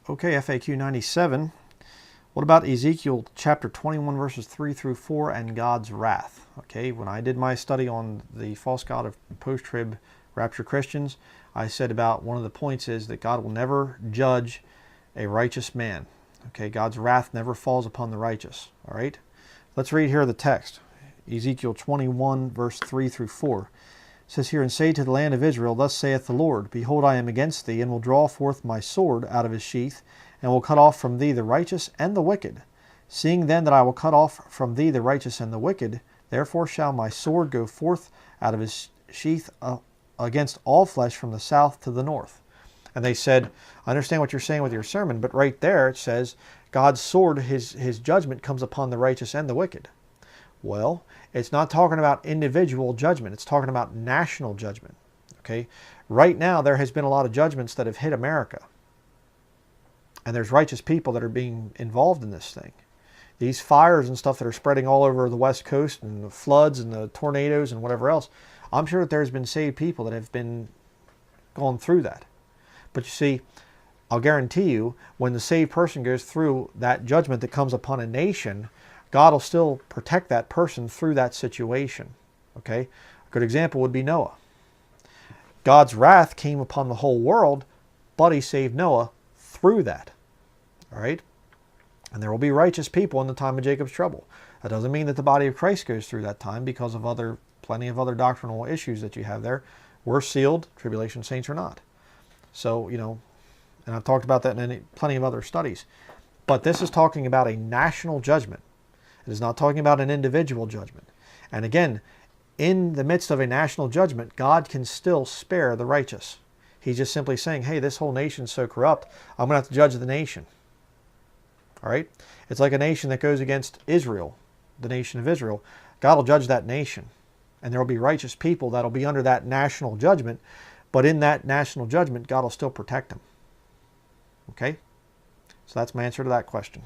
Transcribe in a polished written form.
Okay, FAQ 97. What about Ezekiel chapter 21 verses 3 through 4 and God's wrath? Okay, when I did my study on the false god of post-trib rapture Christians, I said about one of the points is that God will never judge a righteous man. Okay, God's wrath never falls upon the righteous. All right, let's read here the text. Ezekiel 21 verse 3 through 4. It says here, "And say to the land of Israel, Thus saith the Lord, Behold, I am against thee, and will draw forth my sword out of his sheath, and will cut off from thee the righteous and the wicked. Seeing then that I will cut off from thee the righteous and the wicked, therefore shall my sword go forth out of his sheath against all flesh from the south to the north." And they said, I understand what you're saying with your sermon, but right there it says, God's sword, his judgment comes upon the righteous and the wicked. Well, it's not talking about individual judgment. It's talking about national judgment. Okay? Right now, there has been a lot of judgments that have hit America. And there's righteous people that are being involved in this thing. These fires and stuff that are spreading all over the West Coast, and the floods and the tornadoes and whatever else, I'm sure that there's been saved people that have been going through that. But you see, I'll guarantee you, when the saved person goes through that judgment that comes upon a nation, God will still protect that person through that situation. Okay? A good example would be Noah. God's wrath came upon the whole world, but he saved Noah through that. All right? And there will be righteous people in the time of Jacob's trouble. That doesn't mean that the body of Christ goes through that time because of plenty of other doctrinal issues that you have there. We're sealed, tribulation saints are not. So, and I've talked about that in plenty of other studies. But this is talking about a national judgment. It is not talking about an individual judgment. And again, in the midst of a national judgment, God can still spare the righteous. He's just simply saying, hey, this whole nation's so corrupt, I'm going to have to judge the nation. All right? It's like a nation that goes against Israel, the nation of Israel. God will judge that nation. And there will be righteous people that will be under that national judgment. But in that national judgment, God will still protect them. Okay? So that's my answer to that question.